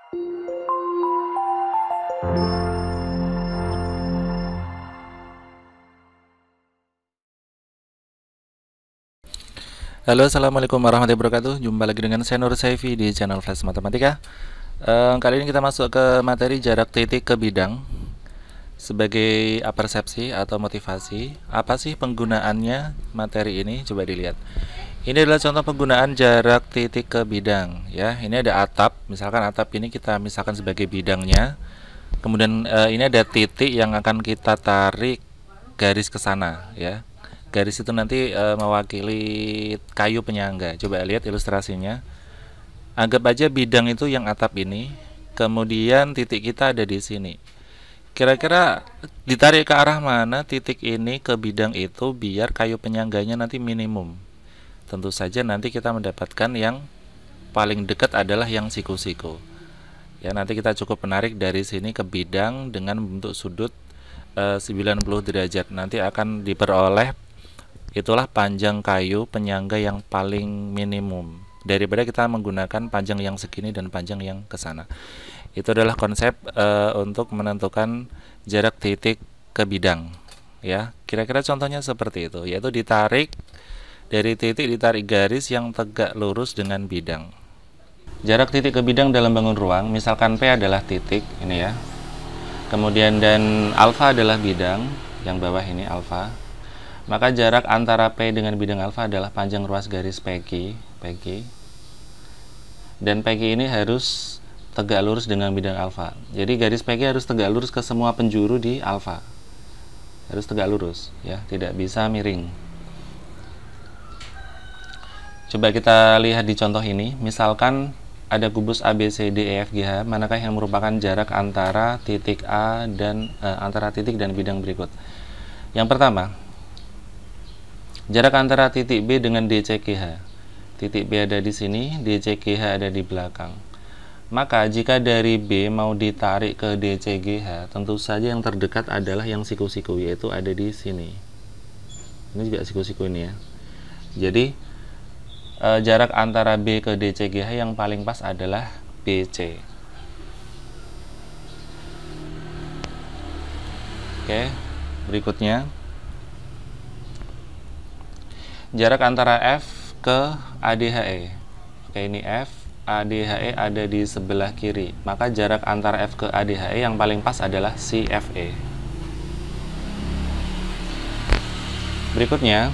Halo, assalamualaikum warahmatullahi wabarakatuh. Jumpa lagi dengan saya Nur Saifi di channel Flash Matematika. Kali ini kita masuk ke materi jarak titik ke bidang sebagai persepsi atau motivasi. Apa sih penggunaannya materi ini? Coba dilihat. Ini adalah contoh penggunaan jarak titik ke bidang. Ya, ini ada atap. Misalkan atap ini kita misalkan sebagai bidangnya. Kemudian ini ada titik yang akan kita tarik garis ke sana, ya. Garis itu nanti mewakili kayu penyangga. Coba lihat ilustrasinya. Anggap aja bidang itu yang atap ini, kemudian titik kita ada di sini. Kira-kira ditarik ke arah mana titik ini ke bidang itu biar kayu penyangganya nanti minimum? Tentu saja nanti kita mendapatkan yang paling dekat adalah yang siku-siku. Ya, nanti kita cukup menarik dari sini ke bidang dengan membentuk sudut 90 derajat. Nanti akan diperoleh itulah panjang kayu penyangga yang paling minimum daripada kita menggunakan panjang yang segini dan panjang yang ke sana. Itu adalah konsep untuk menentukan jarak titik ke bidang, ya. Kira-kira contohnya seperti itu, yaitu ditarik dari titik, ditarik garis yang tegak lurus dengan bidang. Jarak titik ke bidang dalam bangun ruang, misalkan P adalah titik ini ya. Kemudian dan alfa adalah bidang, yang bawah ini alfa. Maka jarak antara P dengan bidang alfa adalah panjang ruas garis PQ. Dan PQ ini harus tegak lurus dengan bidang alfa. Jadi garis PQ harus tegak lurus ke semua penjuru di alfa. Harus tegak lurus, ya, tidak bisa miring. Coba kita lihat di contoh ini. Misalkan ada kubus ABCDEFGH, manakah yang merupakan jarak antara titik A dan antara titik dan bidang berikut? Yang pertama, jarak antara titik B dengan DCGH. Titik B ada di sini, DCGH ada di belakang. Maka jika dari B mau ditarik ke DCGH, tentu saja yang terdekat adalah yang siku-siku, yaitu ada di sini. Ini juga siku-siku ini ya. Jadi jarak antara B ke DCGH yang paling pas adalah BC. Oke, berikutnya jarak antara F ke ADHE. Oke, ini F, ADHE ada di sebelah kiri. Maka jarak antara F ke ADHE yang paling pas adalah CFE. Berikutnya,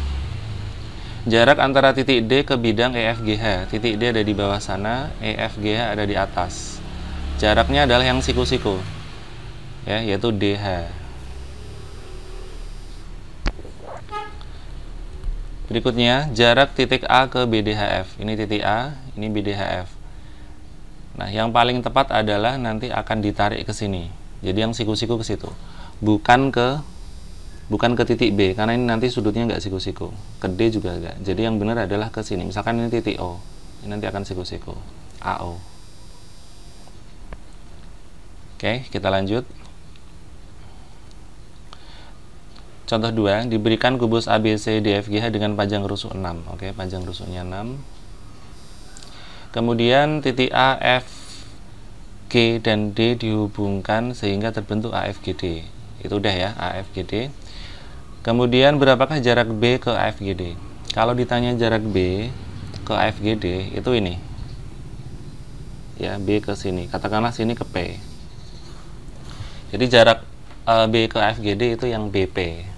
jarak antara titik D ke bidang EFGH. Titik D ada di bawah sana, EFGH ada di atas. Jaraknya adalah yang siku-siku, ya, yaitu DH. Berikutnya, jarak titik A ke BDHF. Ini titik A, ini BDHF. Nah, yang paling tepat adalah nanti akan ditarik ke sini. Jadi yang siku-siku ke situ. Bukan ke titik B, karena ini nanti sudutnya nggak siku-siku. Ke D juga nggak. Jadi yang benar adalah ke sini. Misalkan ini titik O. Ini nanti akan siku-siku. AO. Oke, kita lanjut. Contoh 2, diberikan kubus ABCDFGH dengan panjang rusuk 6. Oke, panjang rusuknya 6. Kemudian titik A, F, G, dan D dihubungkan sehingga terbentuk AFGD. Itu udah ya, AFGD. Kemudian berapakah jarak B ke AFGD? Kalau ditanya jarak B ke AFGD, itu ini. Ya, B ke sini. Katakanlah sini ke P. Jadi jarak B ke AFGD itu yang BP.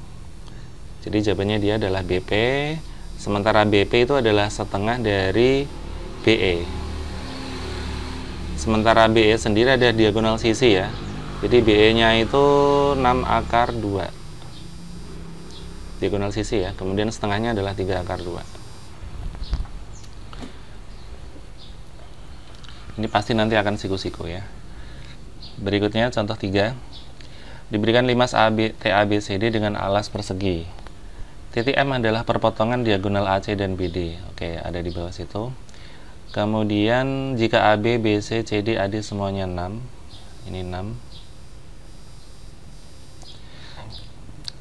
Jadi jawabannya dia adalah BP, sementara BP itu adalah setengah dari BE. Sementara BE sendiri ada diagonal sisi ya. Jadi BE-nya itu 6 akar 2. Diagonal sisi ya. Kemudian setengahnya adalah 3 akar 2. Ini pasti nanti akan siku-siku ya. Berikutnya contoh 3. Diberikan limas TABCD dengan alas persegi. Titik M adalah perpotongan diagonal AC dan BD. Oke, ada di bawah situ. Kemudian jika AB, BC, CD, AD semuanya 6. Ini 6.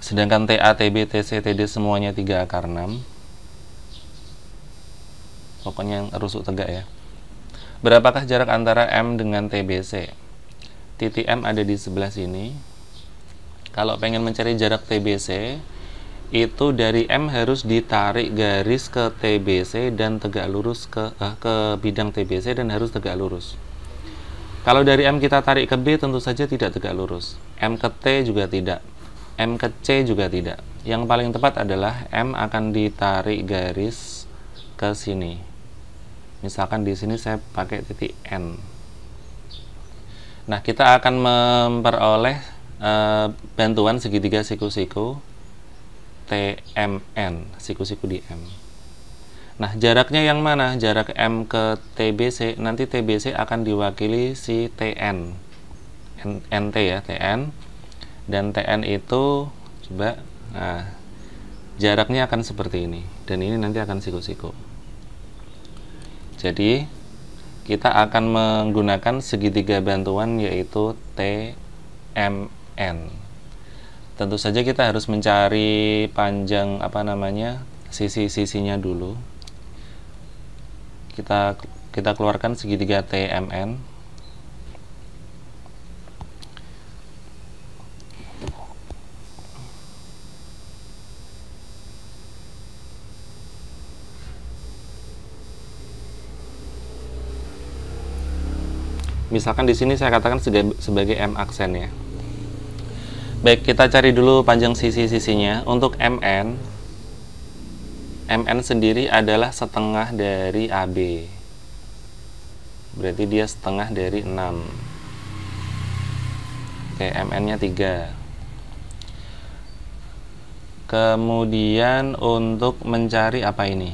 Sedangkan TA, TB, TC, TD semuanya 3 akar 6. Pokoknya yang rusuk tegak ya. Berapakah jarak antara M dengan TBC? Titik M ada di sebelah sini. Kalau pengen mencari jarak TBC, itu dari M harus ditarik garis ke TBC dan tegak lurus ke bidang TBC dan harus tegak lurus. Kalau dari M kita tarik ke B tentu saja tidak tegak lurus. M ke T juga tidak. M ke C juga tidak. Yang paling tepat adalah M akan ditarik garis ke sini. Misalkan di sini saya pakai titik N. Nah, kita akan memperoleh bantuan segitiga siku-siku TMN, siku-siku di M. Nah, jaraknya yang mana? Jarak M ke TBC, nanti TBC akan diwakili si TN. NT ya, TN. Dan TN itu, coba, nah, jaraknya akan seperti ini. Dan ini nanti akan siku-siku. Jadi, kita akan menggunakan segitiga bantuan yaitu TMN. Tentu saja kita harus mencari panjang sisi-sisinya dulu. Kita keluarkan segitiga TMN. Misalkan di sini saya katakan sebagai M aksen ya. Baik, kita cari dulu panjang sisi-sisinya. Untuk MN sendiri adalah setengah dari AB. Berarti dia setengah dari 6. Oke, MN-nya 3. Kemudian untuk mencari apa ini?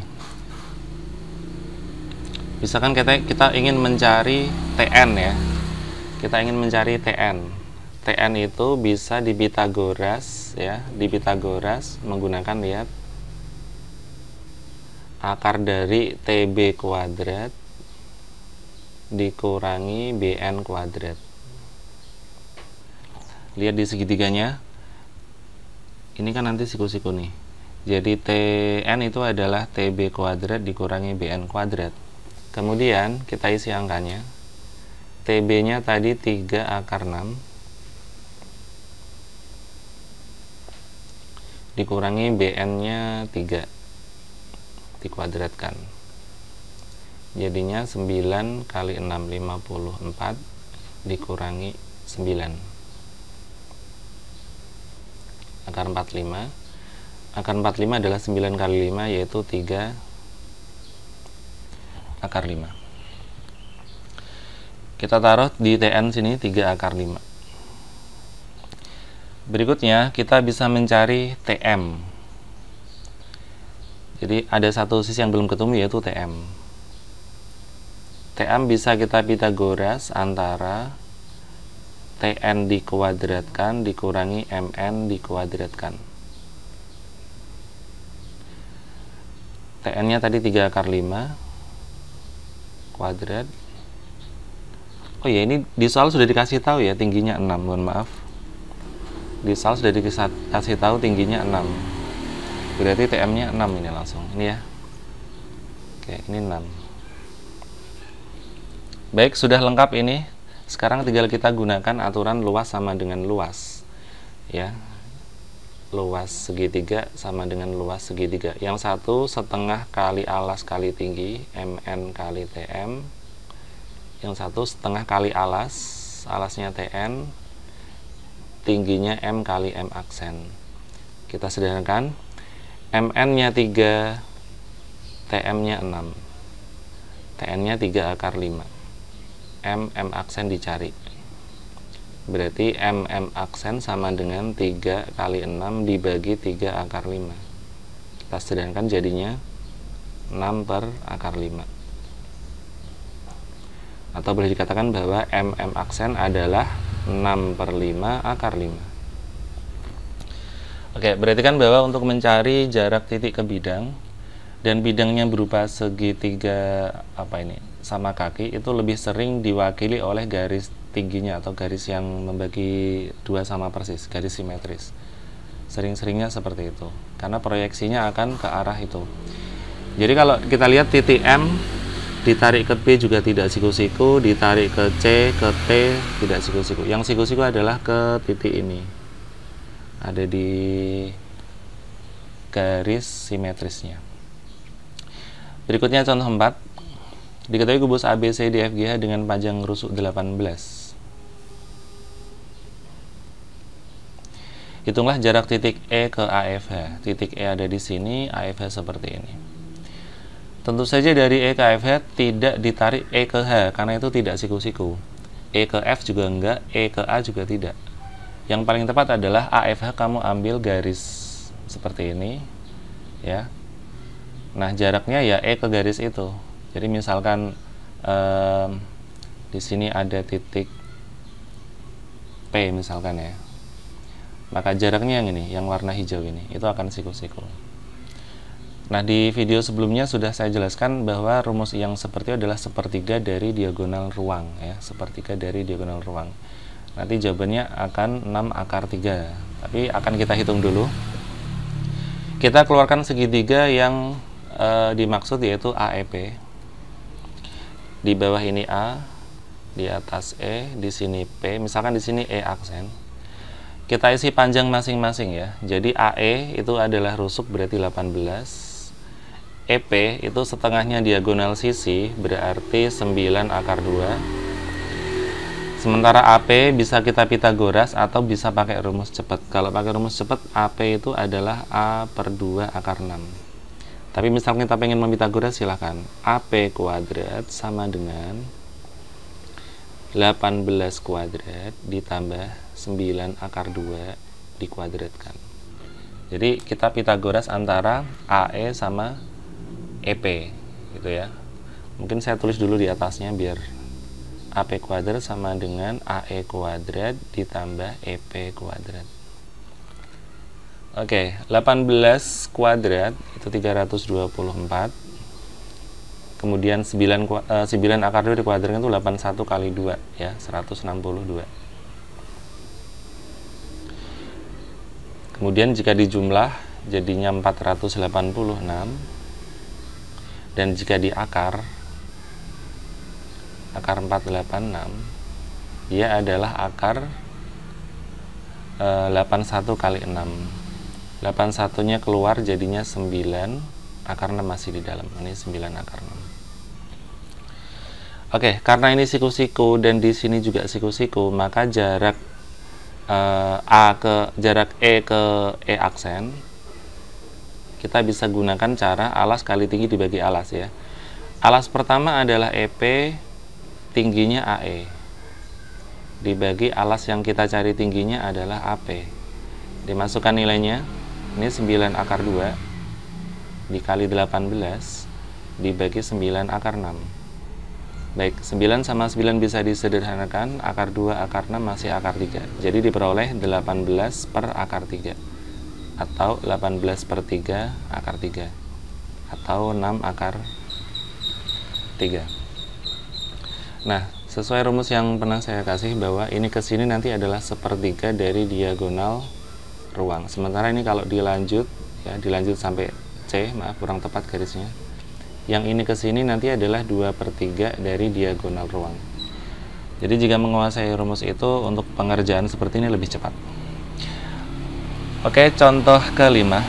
Misalkan kita ingin mencari TN ya. Kita ingin mencari TN. TN itu bisa di Pitagoras ya, di Pitagoras menggunakan lihat akar dari TB kuadrat dikurangi BN kuadrat. Lihat di segitiganya. Ini kan nanti siku-siku nih. Jadi TN itu adalah TB kuadrat dikurangi BN kuadrat. Kemudian kita isi angkanya. TB-nya tadi 3 akar 6 dikurangi BN-nya 3 dikuadratkan. Jadinya 9 kali 6 54 dikurangi 9 akar 45. Akar 45 adalah 9 kali 5 yaitu 3 akar 5. Kita taruh di TN sini 3 akar 5. Berikutnya kita bisa mencari TM. Jadi ada satu sisi yang belum ketemu yaitu TM. TM bisa kita Pitagoras antara TN dikuadratkan dikurangi MN dikuadratkan. TN-nya tadi 3 akar 5 kuadrat. Oh ya, ini di soal sudah dikasih tahu ya tingginya 6, mohon maaf. Di soal sudah dikasih tahu tingginya 6. Berarti TM-nya 6 ini langsung. Ini ya. Oke, ini 6. Baik, sudah lengkap ini. Sekarang tinggal kita gunakan aturan luas sama dengan luas. Ya. Luas segitiga sama dengan luas segitiga. Yang satu setengah kali alas kali tinggi, MN kali TM. Yang satu setengah kali alas, alasnya TN, tingginya M kali M aksen. Kita sederhanakan. MN-nya 3, TM-nya 6. TN-nya 3 akar 5. M aksen dicari. Berarti M aksen sama dengan 3 kali 6 dibagi 3 akar 5. Kita sederhanakan jadinya 6 per akar 5. Atau boleh dikatakan bahwa M aksen adalah 6 per 5 akar 5. Oke, berarti kan bahwa untuk mencari jarak titik ke bidang dan bidangnya berupa segitiga sama kaki, itu lebih sering diwakili oleh garis tingginya atau garis yang membagi 2 sama persis, garis simetris. Sering-seringnya seperti itu karena proyeksinya akan ke arah itu. Jadi kalau kita lihat titik M ditarik ke B juga tidak siku-siku, ditarik ke C, ke T tidak siku-siku. Yang siku-siku adalah ke titik ini, ada di garis simetrisnya. Berikutnya contoh 4. Diketahui kubus ABCDFGH dengan panjang rusuk 18. Hitunglah jarak titik E ke AFH. Titik E ada di sini, AFH seperti ini. Tentu saja dari E ke AFH tidak ditarik E ke H, karena itu tidak siku-siku. E ke F juga enggak, E ke A juga tidak. Yang paling tepat adalah AFH kamu ambil garis seperti ini, ya. Nah, jaraknya ya E ke garis itu. Jadi misalkan di sini ada titik P misalkan ya. Maka jaraknya yang ini, yang warna hijau ini, itu akan siku-siku. Nah, di video sebelumnya sudah saya jelaskan bahwa rumus yang seperti itu adalah sepertiga dari diagonal ruang ya, sepertiga dari diagonal ruang. Nanti jawabannya akan 6 akar 3. Tapi akan kita hitung dulu. Kita keluarkan segitiga yang dimaksud, yaitu AEP. Di bawah ini A, di atas E, di sini P. Misalkan di sini E aksen. Kita isi panjang masing-masing ya. Jadi AE itu adalah rusuk, berarti 18. EP itu setengahnya diagonal sisi, berarti 9 akar 2. Sementara AP bisa kita Pitagoras atau bisa pakai rumus cepat. Kalau pakai rumus cepat, AP itu adalah A per 2 akar 6. Tapi misalnya kita pengen mempitagoras, silahkan. AP kuadrat sama dengan 18 kuadrat ditambah 9 akar 2 dikuadratkan. Jadi kita Pitagoras antara AE sama EP gitu ya. Mungkin saya tulis dulu di atasnya biar AP kuadrat sama dengan AE kuadrat ditambah EP kuadrat. Oke, 18 kuadrat itu 324. Kemudian 9 akar 2 dikuadratkan itu 81 kali 2 ya, 162. Kemudian jika dijumlah jadinya 486, dan jika diakar 486, dia adalah akar 81 kali 6. 81 nya keluar jadinya 9, akar 6 masih di dalam. Ini 9 akar 6. Oke, karena ini siku-siku dan di sini juga siku-siku, maka jarak jarak E ke E aksen kita bisa gunakan cara alas kali tinggi dibagi alas ya. Alas pertama adalah EP, tingginya AE, dibagi alas yang kita cari tingginya adalah AP. Dimasukkan nilainya, ini 9 akar 2 dikali 18 dibagi 9 akar 6. Baik, 9 sama 9 bisa disederhanakan, akar 2, akar 6 masih akar 3. Jadi diperoleh 18 per akar 3. Atau 18 per 3 akar 3. Atau 6 akar 3. Nah, sesuai rumus yang pernah saya kasih bahwa ini ke sini nanti adalah sepertiga dari diagonal ruang. Sementara ini kalau dilanjut, ya dilanjut sampai C, maaf kurang tepat garisnya. Yang ini ke sini nanti adalah 2/3 dari diagonal ruang. Jadi jika menguasai rumus itu untuk pengerjaan seperti ini lebih cepat. Oke, contoh kelima.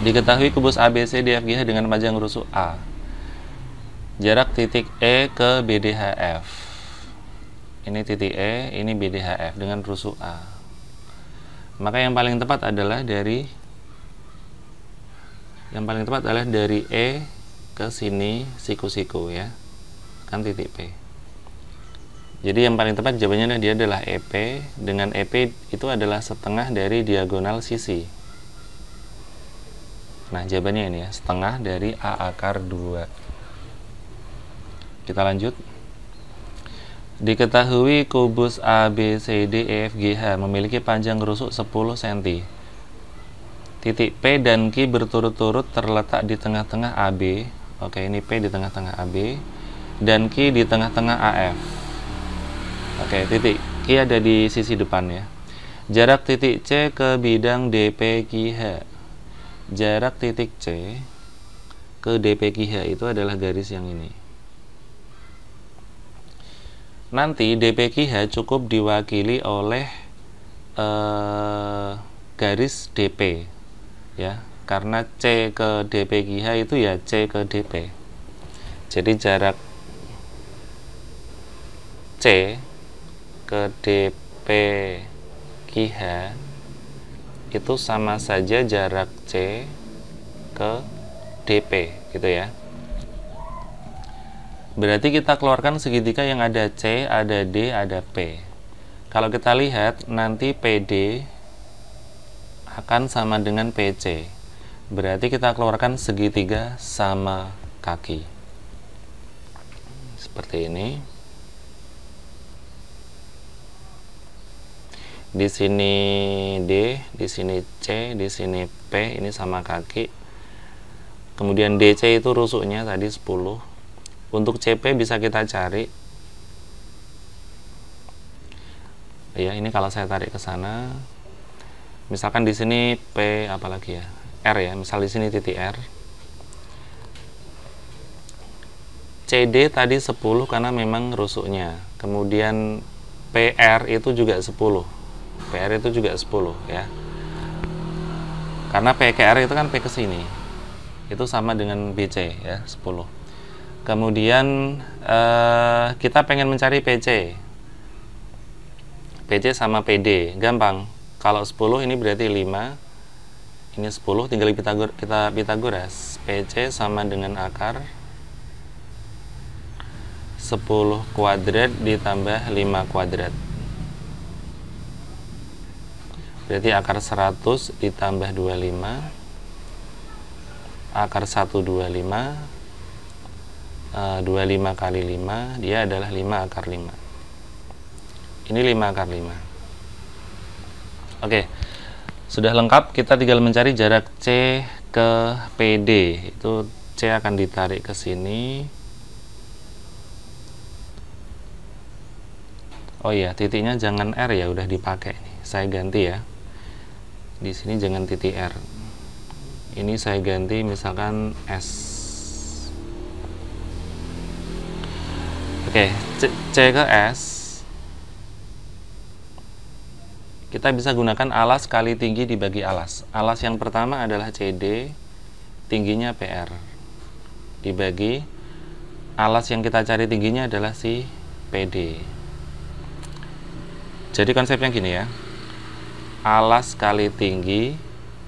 Diketahui kubus ABCDFGH dengan panjang rusuk A. Jarak titik E ke BDHF. Ini titik E, ini BDHF dengan rusuk A. Maka yang paling tepat adalah dari E ke sini siku-siku ya, kan titik P. Jadi yang paling tepat jawabannya dia adalah EP. Dengan EP itu adalah setengah dari diagonal sisi. Nah jawabannya ini ya, setengah dari A akar 2. Kita lanjut. Diketahui kubus ABCDEFGH memiliki panjang rusuk 10 cm. Titik P dan Q berturut-turut terletak di tengah-tengah AB. Oke, ini P di tengah-tengah AB dan Q di tengah-tengah AF. Oke, titik Q ada di sisi depan ya. Jarak titik C ke bidang DPQH. Jarak titik C ke DPQH itu adalah garis yang ini. nanti DPQH cukup diwakili oleh garis DP ya, karena C ke DPQH itu ya C ke DP. Jadi jarak C ke DPQH itu sama saja jarak C ke DP gitu ya. Berarti kita keluarkan segitiga yang ada C, ada D, ada P. Kalau kita lihat nanti PD akan sama dengan PC. Berarti kita keluarkan segitiga sama kaki. Seperti ini. Di sini D, di sini C, di sini P, ini sama kaki. Kemudian DC itu rusuknya tadi 10. Untuk CP bisa kita cari. Ya, ini kalau saya tarik ke sana. Misalkan di sini P apalagi ya? R ya, misal di sini titik R. CD tadi 10 karena memang rusuknya. Kemudian PR itu juga 10. PR itu juga 10 ya. Karena PKR itu kan P ke sini. Itu sama dengan BC ya, 10. Kemudian kita pengen mencari PC. PC sama PD, gampang. Kalau 10 ini berarti 5. Ini 10, tinggal kita Pitagoras. PC sama dengan akar 10 kuadrat ditambah 5 kuadrat. Berarti akar 100 ditambah 25. Akar 125. 25 kali 5, dia adalah 5 akar 5. Ini 5 akar 5. Oke. Sudah lengkap, kita tinggal mencari jarak C ke PD. Itu C akan ditarik ke sini. Oh iya, titiknya jangan R ya, udah dipakai nih. Saya ganti ya. Di sini jangan titik R. Ini saya ganti misalkan S. Oke, C ke S. Kita bisa gunakan alas kali tinggi dibagi alas. Alas yang pertama adalah CD, tingginya PR. Dibagi alas yang kita cari tingginya adalah si PD. Jadi konsepnya gini ya. Alas kali tinggi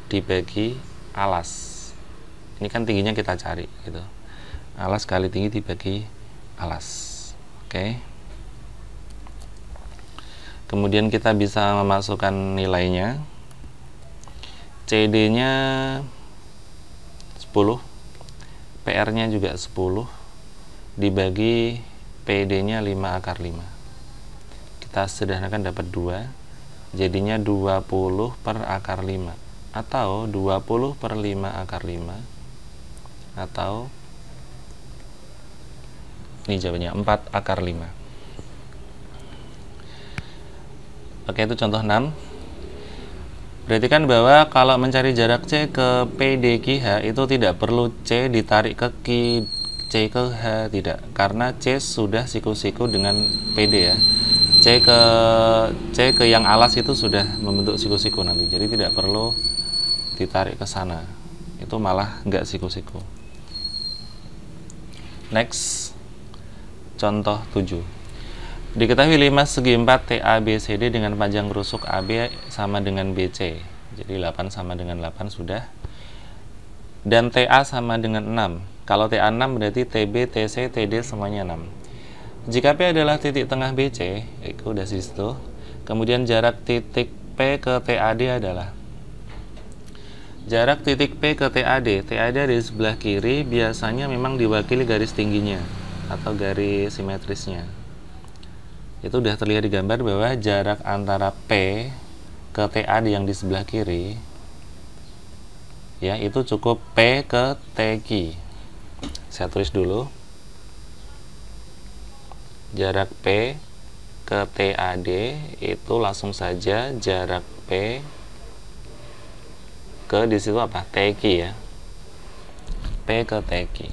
dibagi alas. Ini kan tingginya kita cari gitu. Alas kali tinggi dibagi alas. Oke. Kemudian kita bisa memasukkan nilainya. CD-nya 10, PR-nya juga 10, dibagi PD-nya 5 akar 5. Kita sederhanakan dapat 2, jadinya 20 per akar 5, atau 20 per 5 akar 5, atau ini jawabannya 4 akar 5. Oke, itu contoh 6. Perhatikan bahwa kalau mencari jarak C ke PDQH itu tidak perlu C ditarik ke C ke H, tidak, karena C sudah siku-siku dengan PD ya. C ke yang alas itu sudah membentuk siku-siku nanti, jadi tidak perlu ditarik ke sana, itu malah nggak siku-siku. Next, contoh 7. Diketahui 5 segi 4 TABCD dengan panjang rusuk AB sama dengan BC. Jadi 8 sama dengan 8 sudah. Dan TA sama dengan 6. Kalau TA 6 berarti TB, TC, TD semuanya 6. Jika P adalah titik tengah BC, itu udah di situ. Kemudian jarak titik P ke TAD adalah jarak titik P ke TAD. TAD di sebelah kiri biasanya memang diwakili garis tingginya atau garis simetrisnya. Itu udah terlihat di gambar bahwa jarak antara P ke TAD yang di sebelah kiri ya itu cukup P ke TQ. Saya tulis dulu. Jarak P ke TAD itu langsung saja jarak P ke di situ apa? TQ ya. P ke TQ.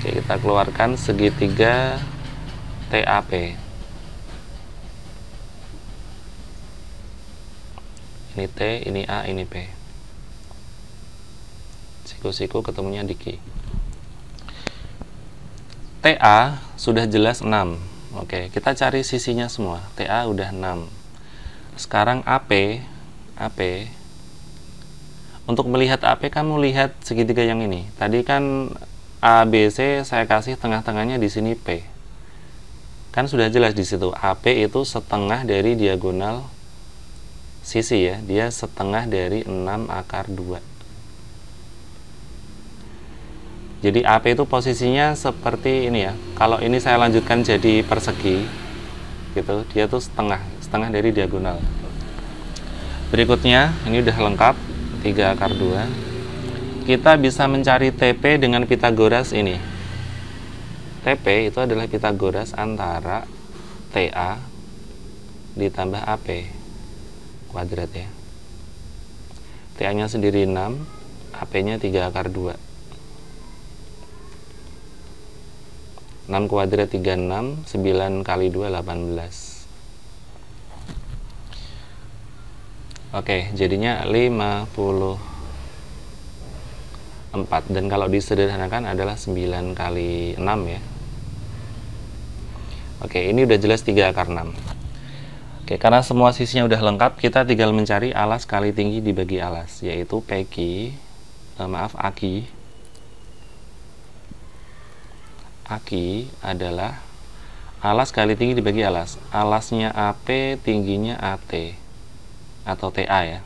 Oke, kita keluarkan segitiga TAP. Ini T, ini A, ini P. Siku-siku ketemunya di Q. TA sudah jelas 6. Oke, kita cari sisinya semua. TA udah 6. Sekarang AP. Untuk melihat AP, kamu lihat segitiga yang ini. Tadi kan ABC saya kasih tengah-tengahnya di sini P. Kan sudah jelas di situ. AP itu setengah dari diagonal sisi ya. Dia setengah dari 6 akar 2. Jadi AP itu posisinya seperti ini ya. Kalau ini saya lanjutkan jadi persegi gitu, dia tuh setengah dari diagonal. Berikutnya, ini udah lengkap 3 akar 2. Kita bisa mencari TP dengan Pitagoras ini. TP itu adalah Pitagoras antara TA ditambah AP kuadrat ya. TA nya sendiri 6, AP nya 3 akar 2. 6 kuadrat 36, 9 kali 2 18. Oke, jadinya 54. Dan kalau disederhanakan adalah 9 kali 6 ya. Oke, ini udah jelas 3 akar 6. Oke, karena semua sisinya udah lengkap, kita tinggal mencari alas kali tinggi dibagi alas, yaitu AQ adalah alas kali tinggi dibagi alas. Alasnya AP, tingginya AT atau TA ya.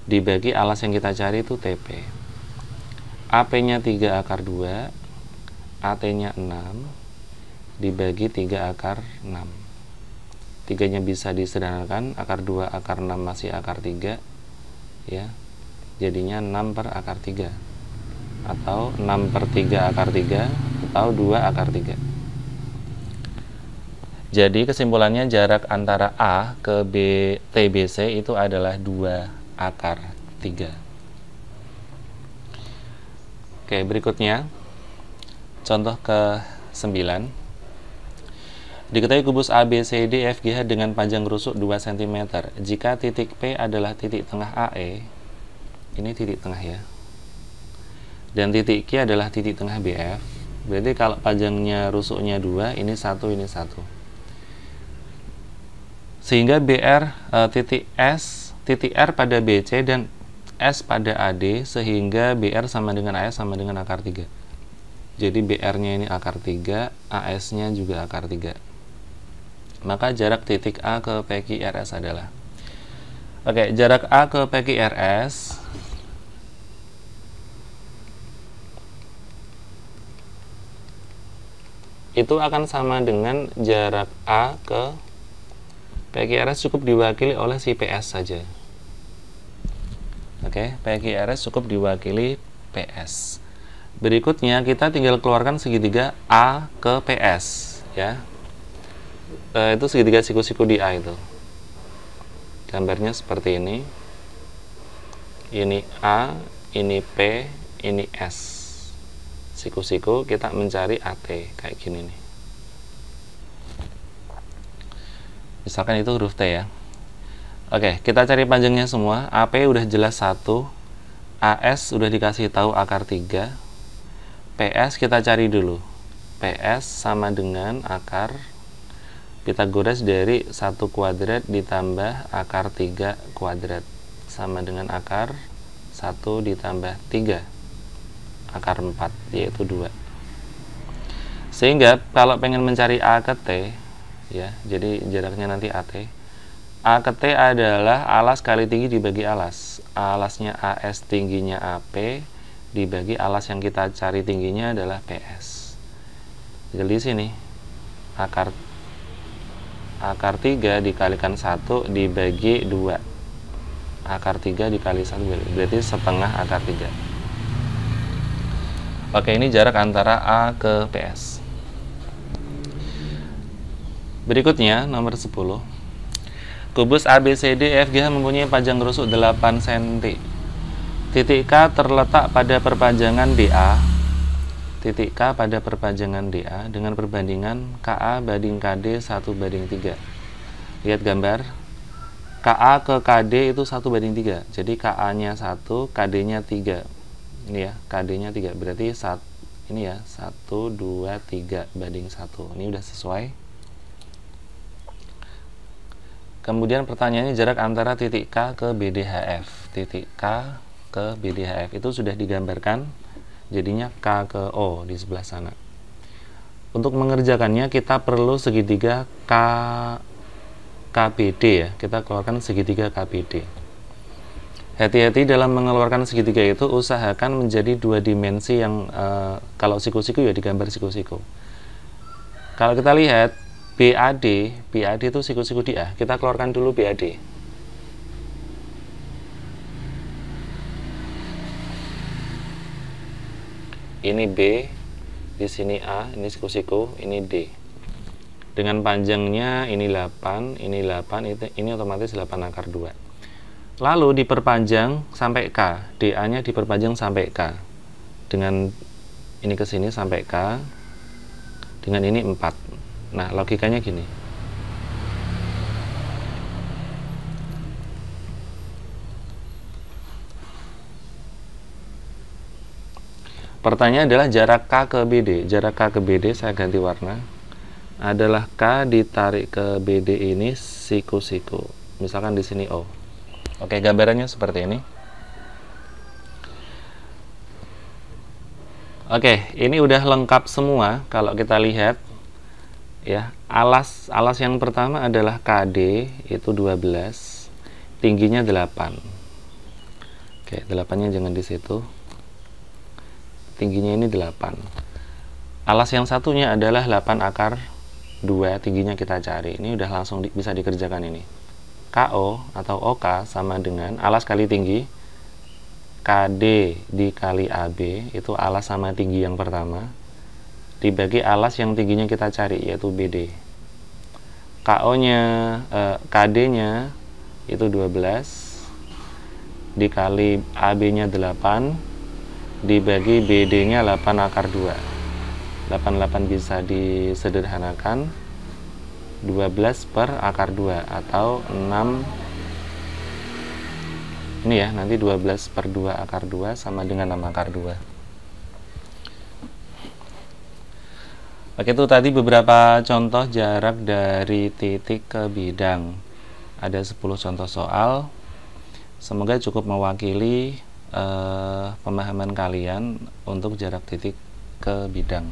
Dibagi alas yang kita cari itu TP. AP-nya 3 akar 2, AT-nya 6, dibagi 3 akar 6. 3-nya bisa disederhanakan, akar 2 akar 6 masih akar 3 ya. Jadinya 6 per akar 3 atau 6 per 3 akar 3 atau 2 akar 3. Jadi kesimpulannya jarak antara A ke TBC itu adalah 2 akar 3. Oke, berikutnya contoh ke-9. Diketahui kubus ABCD FGH dengan panjang rusuk 2 cm. Jika titik P adalah titik tengah AE, ini titik tengah ya, dan titik Q adalah titik tengah BF, berarti kalau panjangnya rusuknya 2, ini 1, ini 1. Sehingga BR titik S, titik R pada BC dan S pada AD, sehingga BR sama dengan AS sama dengan akar 3. Jadi BR-nya ini akar 3, AS-nya juga akar 3. Maka jarak titik A ke PQRS adalah, oke, jarak A ke PQRS itu akan sama dengan jarak A ke PQRS cukup diwakili oleh si PS saja. Oke, PQRS cukup diwakili PS. Berikutnya kita tinggal keluarkan segitiga A ke PS ya. Itu segitiga siku-siku di A itu. Gambarnya seperti ini. Ini A, ini P, ini S. Siku-siku kita mencari AT kayak gini nih. Misalkan itu huruf T ya. Oke, kita cari panjangnya semua. AP udah jelas 1, AS udah dikasih tahu akar 3, PS kita cari dulu. PS sama dengan akar Pitagoras dari 1 kuadrat ditambah akar 3 kuadrat sama dengan akar 1 ditambah 3 akar 4, yaitu 2. Sehingga kalau pengen mencari A ke T ya, jadi jaraknya nanti AT. A ke T adalah alas kali tinggi dibagi alas. Alasnya AS, tingginya AP, dibagi alas yang kita cari tingginya adalah PS. Jadi sini akar 3 dikalikan 1 dibagi 2. Akar 3 dikali 1 berarti setengah akar 3. Oke, ini jarak antara A ke PS. Berikutnya nomor 10. Kubus ABCD FGH mempunyai panjang rusuk 8 cm. Titik K terletak pada perpanjangan DA titik K pada perpanjangan DA dengan perbandingan KA banding KD 1:3. Lihat gambar, KA ke KD itu 1:3. Jadi KA nya 1, KD nya 3. Ini ya, KD nya 3, berarti ini ya 1, 2, 3 banding 1. Ini udah sesuai. Kemudian pertanyaannya jarak antara titik K ke BDHF. Titik K ke BDHF itu sudah digambarkan, jadinya K ke O di sebelah sana. Untuk mengerjakannya kita perlu segitiga KBD ya. Kita keluarkan segitiga KBD. Hati-hati dalam mengeluarkan segitiga itu, usahakan menjadi dua dimensi yang kalau siku-siku ya digambar siku-siku. Kalau kita lihat BAD itu siku-siku di A. Kita keluarkan dulu BAD. Ini B, di sini A, ini siku-siku, ini D. Dengan panjangnya ini 8, ini 8, ini otomatis 8/2. Lalu diperpanjang sampai K, DA-nya diperpanjang sampai K. Dengan ini ke sini sampai K. Dengan ini 4. Nah, logikanya gini. Pertanyaan adalah jarak K ke BD. Jarak K ke BD saya ganti warna. Adalah K ditarik ke BD ini siku-siku. Misalkan di sini O. Oke, gambarannya seperti ini. Oke, ini udah lengkap semua kalau kita lihat. Ya, alas yang pertama adalah KD itu 12, tingginya 8. Oke, 8-nya jangan di situ. Tingginya ini 8. Alas yang satunya adalah 8/2, tingginya kita cari. Ini udah langsung bisa dikerjakan ini. KO atau OK sama dengan alas kali tinggi KD dikali AB, itu alas sama tinggi yang pertama, dibagi alas yang tingginya kita cari, yaitu BD. KO-nya, KD-nya itu 12 dikali AB-nya 8 dibagi BD-nya 8/2. 8 bisa disederhanakan 12/2 atau 6. Ini ya, nanti 12/2/2 sama dengan 6/2. Oke, itu tadi beberapa contoh jarak dari titik ke bidang. Ada 10 contoh soal. Semoga cukup mewakili pemahaman kalian untuk jarak titik ke bidang.